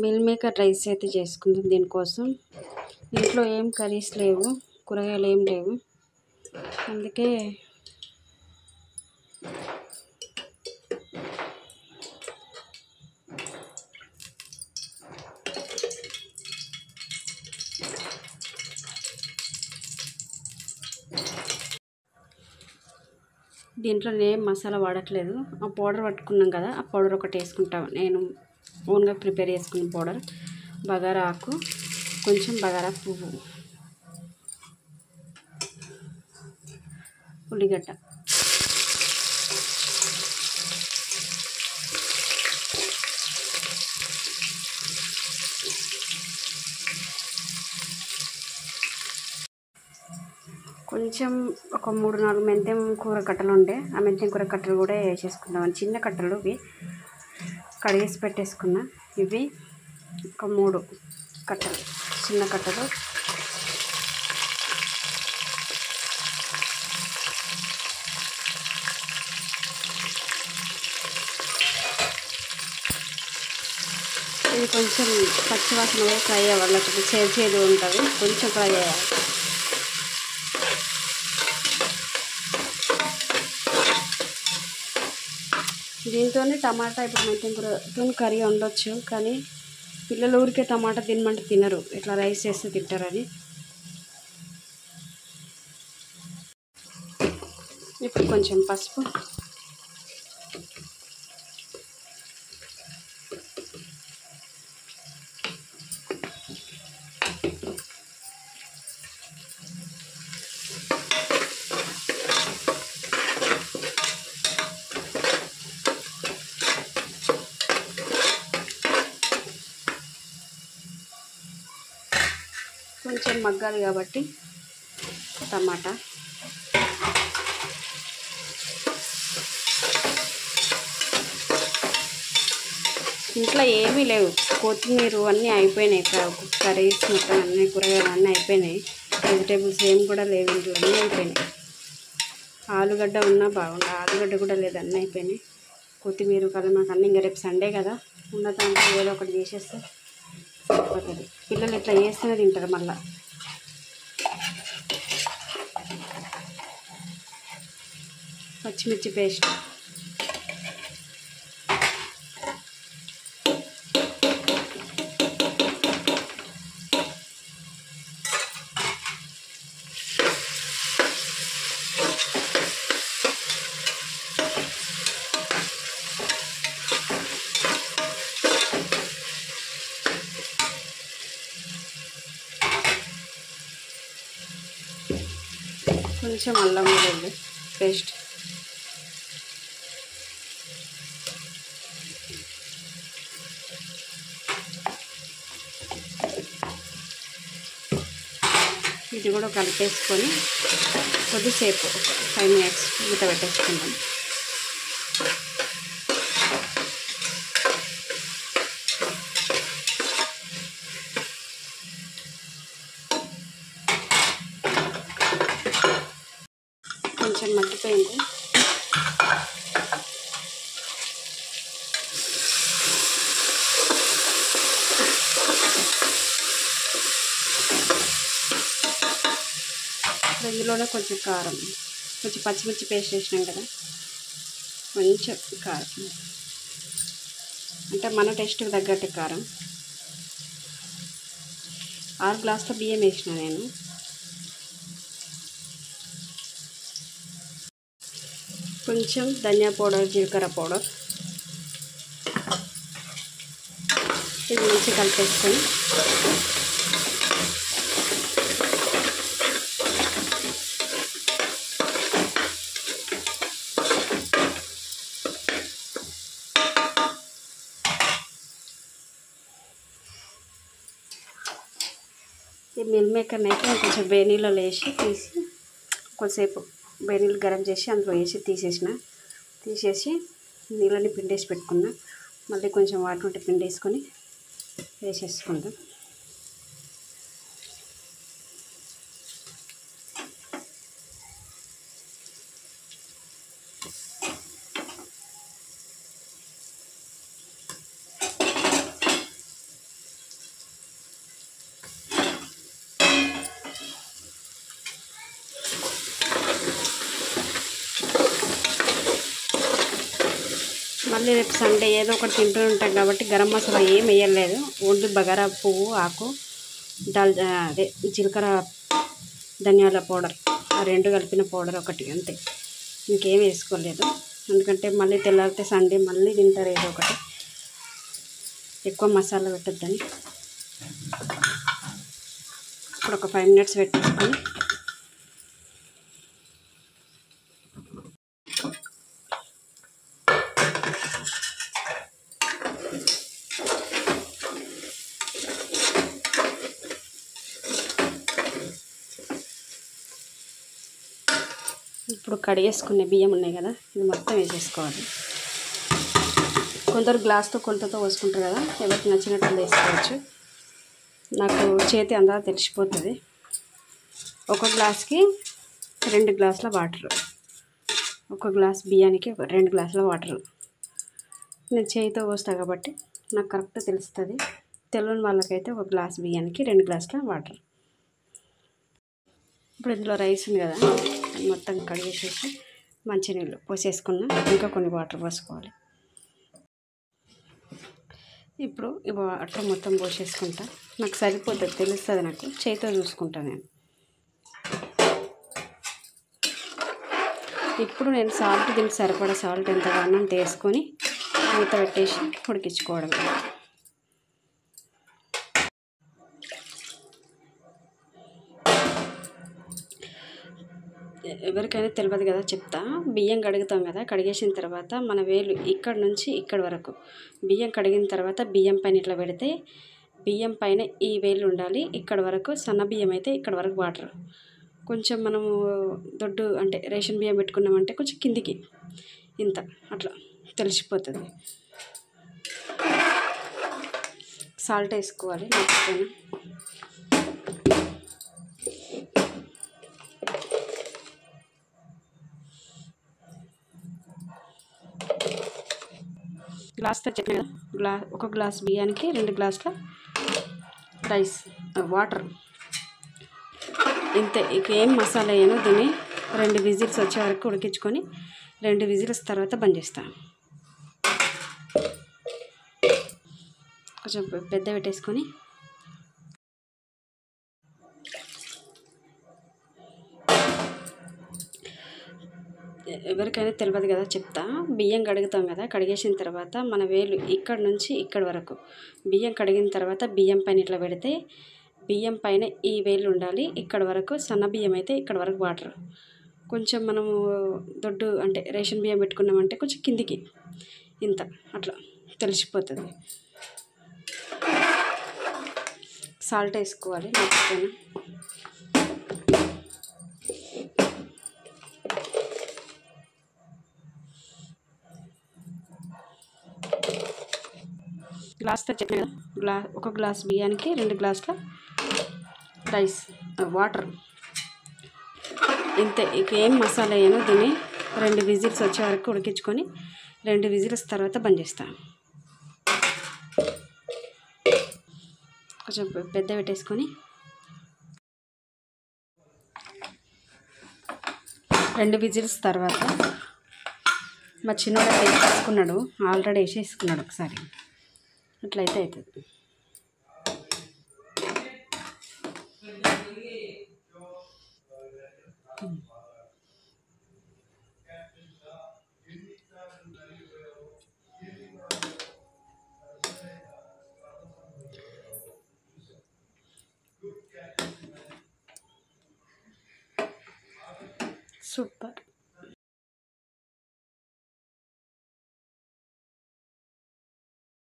Meal maker rice అయితే చేసుకుందాం. దీనికోసం ఇంట్లో ఏం కర్రీస్ లేవు, కూరగాయలు ఏం లేవు, అందుకే దీంట్లో నేను మసాలా వాడట్లేదు. ఆ పౌడర్ పట్టుకున్నాం కదా, ఆ పౌడర్ ఒకటి వేసుకుంటాను. నేను ఓన్గా ప్రిపేర్ చేసుకున్న పౌడర్. బగారా ఆకు, కొంచెం బగారా పువ్వు, ఉల్లిగడ్డ, కొంచెం ఒక 3-4 మెంతెం కూర కట్టలు ఉండే, ఆ మెంతెం కూర కట్టలు కూడా వేసేసుకుందాం. చిన్న కట్టలు ఇవి కడిగేసి పెట్టేసుకున్నా. ఇవి ఒక 3 కట్టలు, చిన్న కట్టలు. ఇది కొంచెం పచ్చివాసన ఫ్రై అవ్వాలి, చేదు ఉంటుంది, కొంచెం ఫ్రై అయ్యాలి. దీంతో టమాటా, ఇప్పుడు మెంతెం కూరతో కర్రీ ఉండొచ్చు, కానీ పిల్లలు ఊరికే టమాటా తినమంటే తినరు, ఇట్లా రైస్ చేస్తే తింటారని. ఇప్పుడు కొంచెం పసుపు, కొంచెం మగ్గాలి కాబట్టి టమాటా, ఇంట్లో ఏమీ లేవు, కొత్తిమీర అన్నీ అయిపోయినాయి, కర్రీస్ మొత్తం అన్నీ కూరగాయలు అన్నీ అయిపోయినాయి, వెజిటేబుల్స్ ఏం కూడా లేవు, ఇంట్లో అన్నీ అయిపోయినాయి. ఆలుగడ్డ ఉన్నా బాగుండు, ఆలుగడ్డ కూడా లేదు, అన్నీ అయిపోయినాయి. కొత్తిమీర కలమాకు అన్నీ, ఇంకా రేపు సండే కదా, ఉన్న దాంట్లో ఏదో ఒకటి చేసేస్తే సరిపోతుంది. పిల్లలు ఇట్లా చేస్తేనే తింటారు. మళ్ళీ పచ్చిమిర్చి పేస్ట్, కొంచెం అల్లం వెల్లుల్లి పేస్ట్, ఇది కూడా కలిపేసుకొని కొద్దిసేపు 5 minutes మూత పెట్టేసుకుందాం. కొంచెం మగ్గిపోయింది. ఇందులోనే కొంచెం కారం, కొంచెం పచ్చిమిర్చి పేస్ట్ వేసినాం కదా, కొంచెం కారం అంటే మన టేస్ట్కి తగ్గట్టు కారం. 6 గ్లాసుల బియ్యం వేసిన నేను. కొంచెం ధనియా పౌడర్, జీలకర్ర పౌడర్, ఇది మంచిగా కలిపేసుకొని ఈ మిల్ మేకర్ని అయితే కొంచెం వేనీళ్ళలో వేసి తీసి కొద్దిసేపు వేనీళ్ళు గరం చేసి అందులో వేసి తీసేసి నీళ్ళని పిండేసి పెట్టుకున్నా. మళ్ళీ కొంచెం వాటర్ ఉంటే పిండేసుకొని వేసేసుకుందాం. మళ్ళీ రేపు సండే ఏదో ఒకటి తింటూ ఉంటాం కాబట్టి గరం మసాలా ఏం వేయలేదు. ఓన్లీ బగారా పువ్వు ఆకు అదే జీలకర్ర ధనియాల పౌడర్ ఆ రెండు కలిపిన పౌడర్ ఒకటి అంతే, ఇంకేం వేసుకోలేదు. ఎందుకంటే మళ్ళీ తెల్లారితే సండే మళ్ళీ తింటారు ఏదో ఒకటి, ఎక్కువ మసాలా పెట్టద్దని. ఇప్పుడు ఒక 5 minutes పెట్టేసుకొని ఇప్పుడు కడిగేసుకునే బియ్యం ఉన్నాయి కదా, ఇది మొత్తం వేసేసుకోవాలి. కొందరు గ్లాస్తో కొలతతో పోసుకుంటారు కదా, ఎవరికి నచ్చినట్టు వేసుకోవచ్చు. నాకు చేతి అందా తెలిసిపోతుంది. ఒక గ్లాస్కి 2 గ్లాసుల వాటర్, ఒక గ్లాస్ బియ్యానికి 2 గ్లాసుల వాటర్. నేను చేతితో పోస్తాను కాబట్టి నాకు కరెక్ట్ తెలుస్తుంది. తెలియని వాళ్ళకైతే ఒక గ్లాస్ బియ్యానికి 2 గ్లాసుల వాటర్. ఇప్పుడు ఇందులో రైస్ ఉంది కదా, మొత్తం కడిగేసేసి మంచినీళ్ళు పోసేసుకున్నా, ఇంకా కొన్ని వాటర్ పోసుకోవాలి. ఇప్పుడు ఈ వాటర్ మొత్తం పోసేసుకుంటా, నాకు సరిపోతుంది తెలుస్తుంది, నాకు చేతితో చూసుకుంటాను నేను. ఇప్పుడు నేను సాల్ట్, దీనికి సరిపడా సాల్ట్ ఎంత కావాలో అంత వేసుకొని మూత పెట్టేసి ఉడికించుకోవడం. ఎవరికైనా తెలియదు కదా చెప్తా. బియ్యం కడుగుతాం కదా, కడిగేసిన తర్వాత మన వేలు ఇక్కడ నుంచి ఇక్కడ వరకు, బియ్యం కడిగిన తర్వాత బియ్యం పైన ఇట్లా పెడితే బియ్యం పైన ఈ వేలు ఉండాలి. ఇక్కడ వరకు సన్న బియ్యం అయితే ఇక్కడ వరకు వాటర్. కొంచెం మనము దొడ్డు అంటే రేషన్ బియ్యం పెట్టుకున్నామంటే కొంచెం కిందికి ఇంత అట్లా తెలిసిపోతుంది. సాల్ట్ వేసుకోవాలి మర్చిపోయినా. గ్లాస్తో చెప్పిన కదా, ఒక గ్లాస్ బియ్యానికి 2 గ్లాసుల రైస్ వాటర్ ఇంతే. ఇక ఏం మసాలా వేయను. దీన్ని 2 విజిల్స్ వచ్చే వరకు ఉడికించుకొని 2 విజిల్స్ తర్వాత బంద్ చేస్తాను. కొంచెం పెద్ద పెట్టేసుకొని ఎవరికైనా తెలియదు కదా చెప్తా. బియ్యం కడుగుతాం కదా, కడిగేసిన తర్వాత మన వేలు ఇక్కడ నుంచి ఇక్కడ వరకు, బియ్యం కడిగిన తర్వాత బియ్యం పైన ఇట్లా పెడితే బియ్యం పైన ఈ వేలు ఉండాలి. ఇక్కడ వరకు సన్న బియ్యం అయితే ఇక్కడ వరకు వాటర్. కొంచెం మనము దొడ్డు అంటే రేషన్ బియ్యం పెట్టుకున్నామంటే కొంచెం కిందికి ఇంత అట్లా తెలిసిపోతుంది. సాల్ట్ వేసుకోవాలి మర్చిపోయినా. గ్లాస్తో చెప్పిన కదా, ఒక గ్లాస్ బియ్యానికి 2 గ్లాసుల రైస్ వాటర్ ఇంతే. ఇక ఏం మసాలా వేయను. దీన్ని 2 విజిల్స్ వచ్చే వరకు ఉడికించుకొని 2 విజిల్స్ తర్వాత బంద్ చేస్తాను. కొంచెం పెద్ద పెట్టేసుకొని 2 విజిల్స్ తర్వాత మా చిన్నోడు వేసేసుకున్నాడు, ఆల్రెడీ వేసేసుకున్నాడు ఒకసారి. అట్లయితే అవుతుంది. సూపర్.